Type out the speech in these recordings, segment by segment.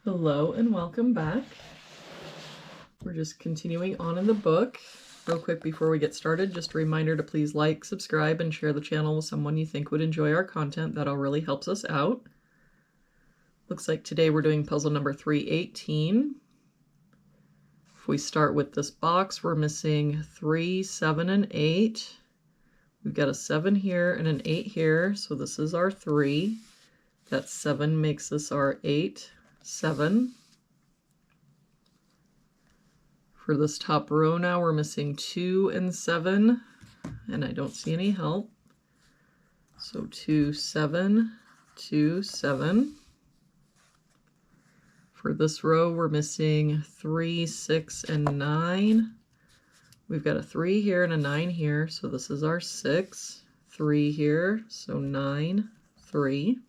Hello and welcome back. We're just continuing on in the book. Real quick before we get started, just a reminder to please like, subscribe, and share the channel with someone you think would enjoy our content. That all really helps us out. Looks like today we're doing puzzle number 318. If we start with this box, we're missing 3, 7, and 8. We've got a 7 here and an 8 here, so this is our 3. That 7 makes this our 8, 7. For this top row now, we're missing 2 and 7, and I don't see any help. So 2, 7, 2, 7. For this row, we're missing 3, 6, and 9. We've got a 3 here and a 9 here, so this is our 6. 3 here, so 9, 3.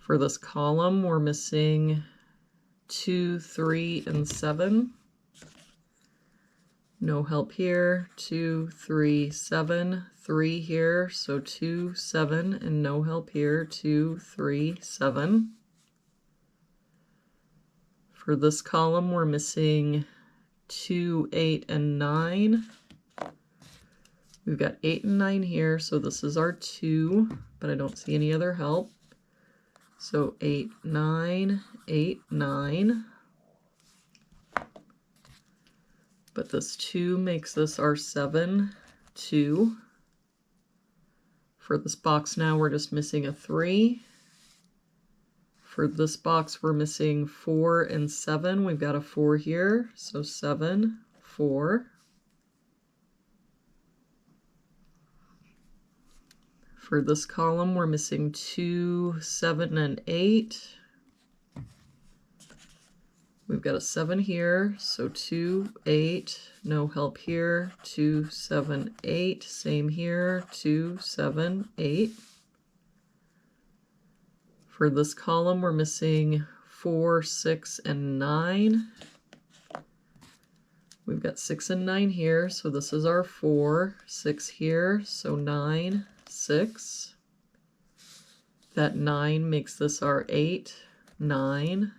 For this column, we're missing 2, 3, and 7. No help here. 2, 3, 7. 3 here, so 2, 7, and no help here. 2, 3, 7. For this column, we're missing 2, 8, and 9. We've got 8 and 9 here, so this is our 2, but I don't see any other help. So 8, 9, 8, 9. But this 2 makes this our 7, 2. For this box now, we're just missing a 3. For this box, we're missing 4 and 7. We've got a 4 here, so 7, 4. For this column, we're missing 2, 7, and 8. We've got a 7 here, so 2, 8, no help here. 2, 7, 8, same here. 2, 7, 8. For this column, we're missing 4, 6, and 9. We've got 6 and 9 here, so this is our 4. 6 here, so 9, 6. That 9 makes this our 8, 9.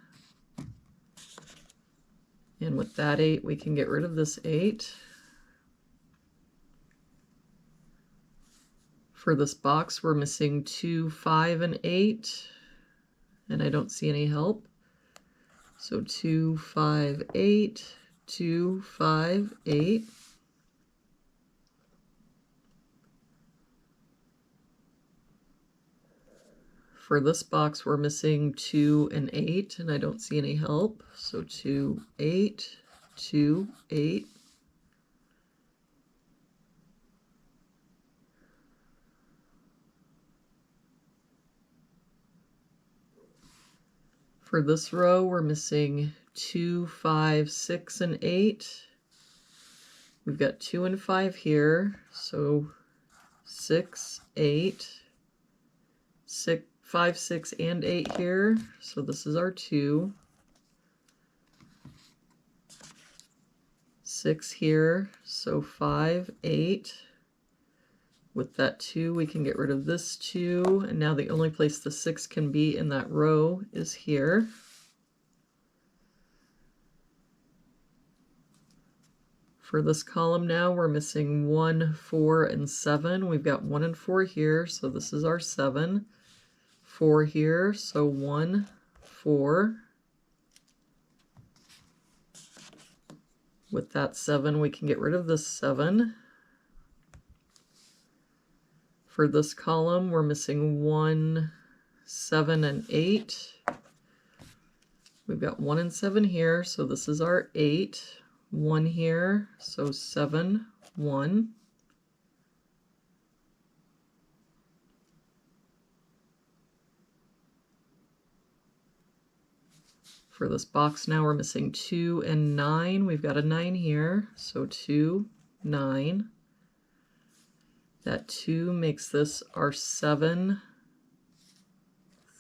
And with that 8, we can get rid of this 8. For this box, we're missing 2, 5, and 8. And I don't see any help. So 2, 5, 8, 2, 5, 8. For this box, we're missing 2 and 8, and I don't see any help. So 2, 8, 2, 8. For this row, we're missing 2, 5, 6, and 8. We've got 2 and 5 here, so 6, 8, 6, 5, 6, and 8 here, so this is our 2. 6 here, so 5, 8. With that 2, we can get rid of this 2, and now the only place the 6 can be in that row is here. For this column now, we're missing 1, 4, and 7. We've got 1 and 4 here, so this is our 7. 4 here, so 1, 4. With that 7, we can get rid of this 7. For this column, we're missing 1, 7, and 8. We've got 1 and 7 here, so this is our 8. 1 here, so 7, 1. For this box now, we're missing 2 and 9. We've got a 9 here, so 2, 9. That 2 makes this our 7,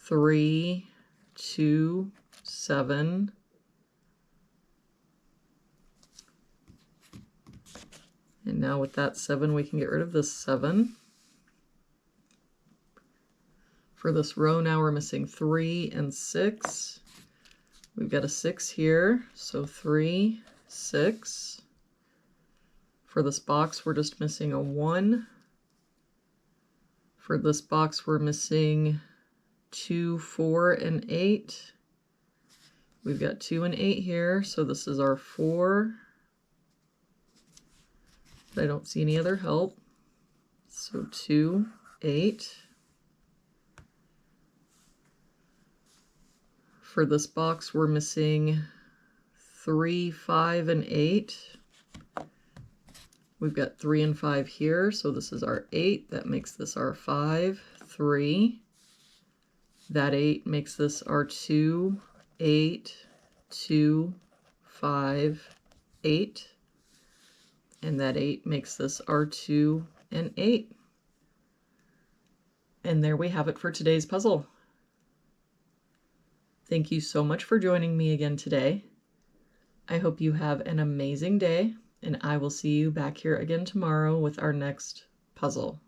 3, 2, 7. And now with that 7, we can get rid of this 7. For this row now we're missing 3 and 6. We've got a 6 here, so 3, 6. For this box we're just missing a 1. For this box we're missing 2, 4, and 8. We've got 2 and 8 here, so this is our 4. But I don't see any other help. So 2, 8. For this box, we're missing 3, 5, and 8. We've got 3 and 5 here, so this is our 8. That makes this our 5, 3. That 8 makes this our 2, 8, 2, 5, 8. And that 8 makes this our 2 and 8. And there we have it for today's puzzle. Thank you so much for joining me again today. I hope you have an amazing day, and I will see you back here again tomorrow with our next puzzle.